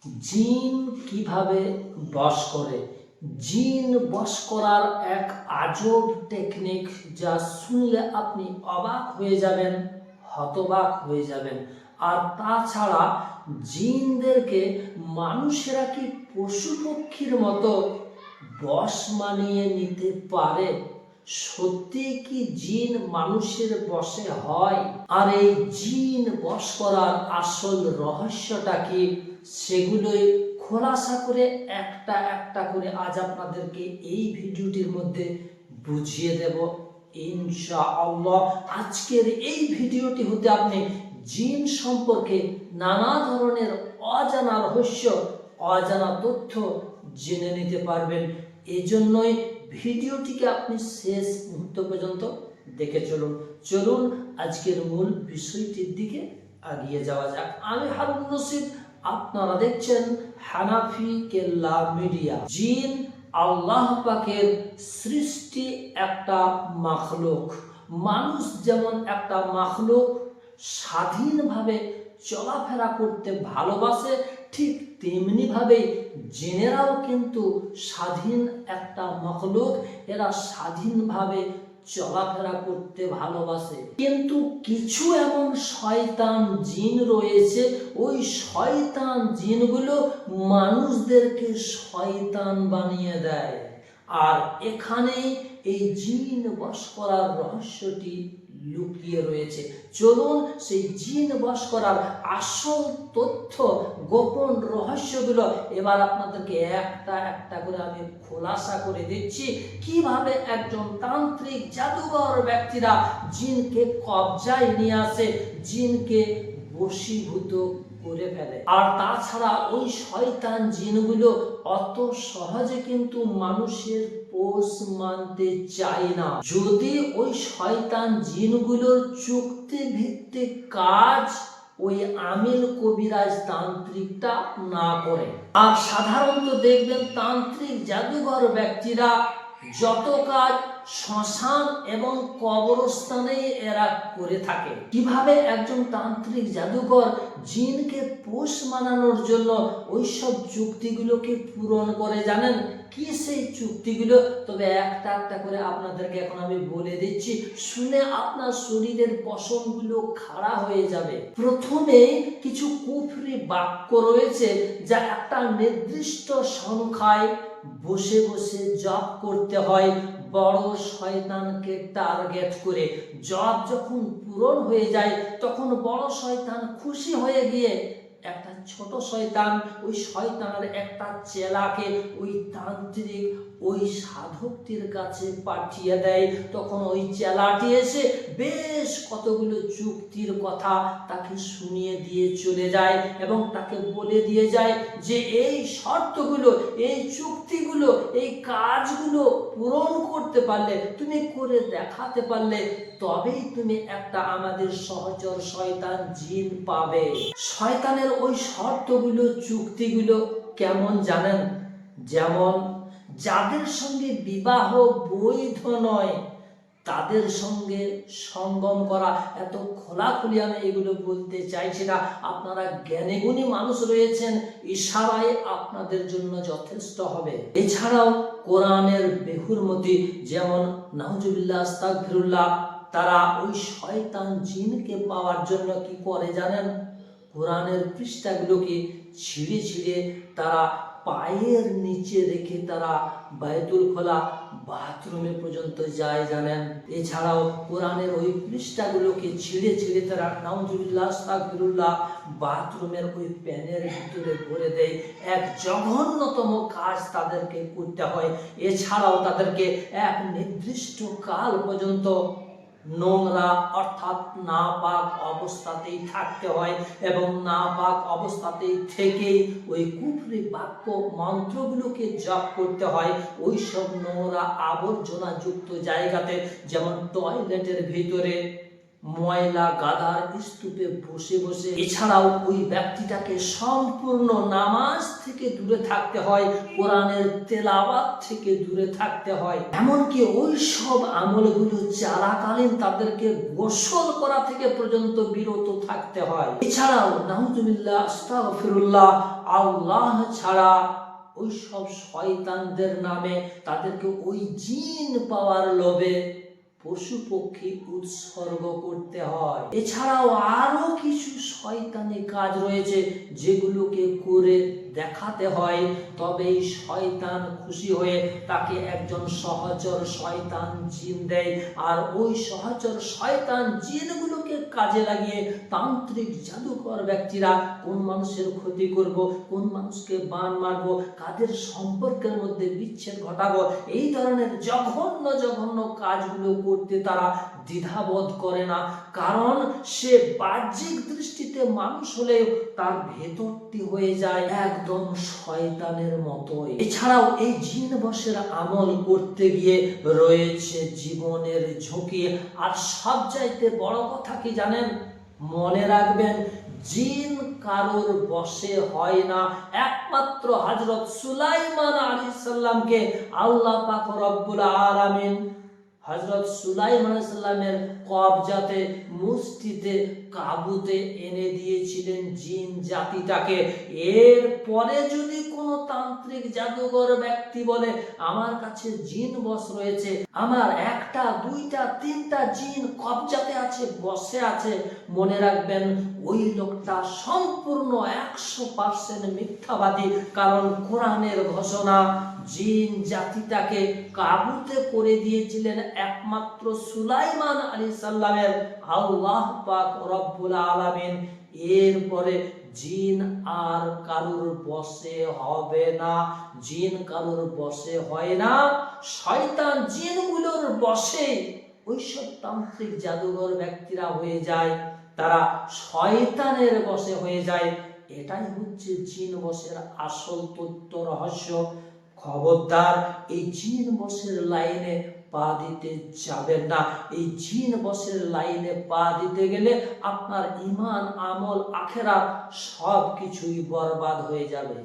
জিন কিভাবে বশ করে? জিন বশ করার এক আজব টেকনিক, যা শুনলে আপনি অবাক হয়ে যাবেন, হতবাক হয়ে যাবেন। আর তাছাড়া জিনদেরকে মানুষেরা কি পশু পক্ষীর মতো বশ মানিয়ে নিতে পারে? সত্যি কি জিন মানুষের বশে হয়? আর এই জিন বশ করার আসল রহস্যটা কি, সেগুলোই খোলাসা করে একটা একটা করে আজ আপনাদেরকে এই ভিডিওটির মধ্যে বুঝিয়ে দেব ইনশাআল্লাহ। আজকের এই ভিডিওটি হতে আপনি জিন সম্পর্কে নানা ধরনের অজানা রহস্য, অজানা তথ্য জেনে নিতে পারবেন। এজন্যই ভিডিওটিকে আপনি শেষ মুহূর্ত পর্যন্ত দেখে চলুন আজকের মূল বিষয়টির দিকে এগিয়ে যাওয়া যাক। আমি হারুন রশিদ, আপনারা দেখছেন হানাফি কেল্লা মিডিয়া। জিন আল্লাহ পাকের সৃষ্টি একটা মাখলুক। মানুষ যেমন একটা মাখলুক, স্বাধীনভাবে চলাফেরা করতে ভালোবাসে, ঠিক তেমনি ভাবেই জিনেরাও কিন্তু স্বাধীন একটা মাখলুক। এরা স্বাধীনভাবে চলাফেরা করতে ভালোবাসে। কিন্তু কিছু এমন শয়তান জিন রয়েছে, ওই শয়তান জিনগুলো মানুষদেরকে শয়তান বানিয়ে দেয়। আর এখানেই এই জিন বশ করার রহস্যটি লুকিয়ে রয়েছে। চলুন সেই জিন বশ করার আসল তথ্য, গোপন রহস্যগুলো এবার আপনাদেরকে একটা একটা করে আমি খোলাসা করে দিচ্ছি। কিভাবে একজন তান্ত্রিক জাদুঘর ব্যক্তিরা জিনকে কবজায় নিয়ে আসে, জিনকে বশীভূত করে ফেলে। আর তাছাড়া ওই শয়তান জিনগুলো অত সহজে কিন্তু মানুষের পোষ মানতে চায় না। যদি ওই শয়তান জিনগুলোর চুক্তি ভিত্তিক কাজ ওই আমিল কবিরাজ তান্ত্রিকটা না করে। আর সাধারণত দেখবেন তান্ত্রিক জাদুঘর ব্যক্তিরা যত কাজ শ্মশান এবং কবরস্থানে এরা করে থাকে। কিভাবে একজন তান্ত্রিক জাদুঘর জিনকে পোষ মানানোর জন্য ওইসব চুক্তিগুলোকে পূরণ করে জানেন? কি সেই চুক্তিগুলো? তবে একটা একটা করে আপনাদেরকে এখন আমি বলে দিচ্ছি, শুনে আপনার শরীরের পশমগুলো খাড়া হয়ে যাবে। প্রথমে কিছু কুফরি বাক্য রয়েছে, যা একটা নির্দিষ্ট সংখ্যায় বসে বসে জপ করতে হয় বড় শয়তানকে টার্গেট করে। জপ যখন পূরণ হয়ে যায়, তখন বড় শয়তান খুশি হয়ে গিয়ে একটা ছোট শয়তান, ওই শয়তানের একটা চেলাকে ওই তান্ত্রিক ওই সাধকটির কাছে পাঠিয়ে দেয়। তখন ওই চেলাটি এসে বেশ কতগুলো চুক্তির কথা তাকে শুনিয়ে দিয়ে চলে যায় এবং তাকে বলে দিয়ে যায় যে এই শর্তগুলো, এই চুক্তিগুলো, এই কাজগুলো পূরণ করতে পারলে, তুমি করে দেখাতে পারলে, তবেই তুমি একটা আমাদের সহচর শয়তান জিন পাবে। শয়তানের ওই শর্তগুলো, চুক্তিগুলো কেমন জানেন? যেমন যাদের সঙ্গে বিবাহ বৈধ নয় তাদের সঙ্গে সঙ্গম করা। এত খোলাখুলি আমি এগুলো বলতে চাইছি না, আপনারা জ্ঞানী গুণী মানুষ রয়েছেন, ইশারায় আপনাদের জন্য যথেষ্ট হবে। এছাড়াও কোরআনের বেহুরমতি, যেমন নাউজুবিল্লাহ, আস্তাগফিরুল্লাহ, তারা ওই শয়তান জিনকে পাওয়ার জন্য কি করে জানেন? কোরআনের পৃষ্ঠাগুলোকে ছিঁড়ে ছিঁড়ে তারা পায়ের নিচে রেখে তারা বায়তুল খোলা বাথরুমে পর্যন্ত যায় জানেন। এছাড়াও কোরআনের ওই পৃষ্ঠাগুলোকে ছিঁড়ে ছিঁড়ে তারা নাউজুবিল্লাহ, আস্তাগফিরুল্লাহ, বাথরুমের ওই প্যানের ভিতরে ভরে দেয়। এক জঘন্যতম কাজ তাদেরকে করতে হয়। এছাড়াও তাদেরকে এক নির্দিষ্ট কাল পর্যন্ত নোংরা অর্থাৎ নাপাক অবস্থাতেই থাকতে হয় এবং নাপাক অবস্থাতেই থেকেই ওই কুফরি বাক্য মন্ত্রগুলোকে জপ করতে হয় ওই সব নোংরা আবর্জনা যুক্ত জায়গাতে, যেমন টয়লেটের ভিতরে, ময়লা গাদার স্তূপে বসে বসে। এছাড়াও ওই ব্যক্তিটাকে সম্পূর্ণ নামাজ থেকে দূরে থাকতে হয়, কোরআনের তেলাওয়াত থেকে দূরে থাকতে হয়। এমনকি ওই সব আমলগুলো চলাকালীন তাদেরকে গোসল করা থেকে পর্যন্ত বিরত থাকতে হয়। এছাড়াও নাউজুবিল্লাহ, আস্তাগফিরুল্লাহ, আল্লাহ ছাড়া ওই সব শয়তানদের নামে তাদেরকে ওই জিন পাওয়ার লোভে পশু পক্ষী উৎসর্গ করতে হয়। এছাড়াও আরো কিছু শয়তানি কাজ রয়েছে যেগুলোকে করে দেখাতে হয়, তবেই শয়তান খুশি হয়ে তাকে একজন সহচর শয়তান জিন দেয়। আর ওই সহচর শয়তান জিনগুলোকে কাজে লাগিয়ে তান্ত্রিক জাদুকর ব্যক্তিরা কোন মানুষের ক্ষতি করব, কোন মানুষকে বান মারবো, কাদের সম্পর্কের মধ্যে বিচ্ছেদ ঘটাবো, এই ধরনের জঘন্য জঘন্য কাজগুলো করতে তারা দ্বিধাবোধ করে না। কারণ সে বাহ্যিক দৃষ্টিতে মানুষ হলেও তার ভেতরটি হয়ে যায় একদম শয়তানের মতোই। এছাড়াও এই জিন বশের আমল করতে গিয়ে রয়েছে জীবনের ঝুঁকি। আর সবচাইতে বড় কথা কি জানেন? মনে রাখবেন, জিন কারোর বশে হয় না। একমাত্র হযরত সুলাইমান আলাইহিস সালামকে আল্লাহ পাক রব্বুল আলামিন হযরত সুলাইমান আলাইহিস সালামের কবজাতে, মুষ্টিতে, কাবুতে এনে দিয়েছিলেন জিন জাতিটাকে। এর পরে যদি কোনো তান্ত্রিক জাদুঘর ব্যক্তি বলে আমার কাছে জিন বশ রয়েছে, আমার একটা দুইটা তিনটা জিন কবজাতে আছে, বসে আছে, মনে রাখবেন ওই লোকটা সম্পূর্ণ 100% মিথ্যাবাদী। কারণ কোরআনের ঘোষণা, জিন জাতিটাকে কাবুতে করে দিয়েছিলেন একমাত্র সুলাইমান আলাইহিস সালামের আল্লাহ পাক রব্বুল আলামিন। এরপরে জিন আর কারুর বশে হবে না। জিন কারুর বশে হয় না, শয়তান জিনগুলোর বশে ওইসব তান্ত্রিক জাদুঘর ব্যক্তিরা হয়ে যায়, তারা শয়তানের বশে হয়ে যায়। এটাই হচ্ছে জিন বশের আসল তথ্য রহস্য। খবরদার এই জিন বশের লাইনে পা দিতে যাবেন না। এই জিন বশের লাইনে পা দিতে গেলে আপনার ঈমান, আমল, আখিরাত সব কিছুই বরবাদ হয়ে যাবে।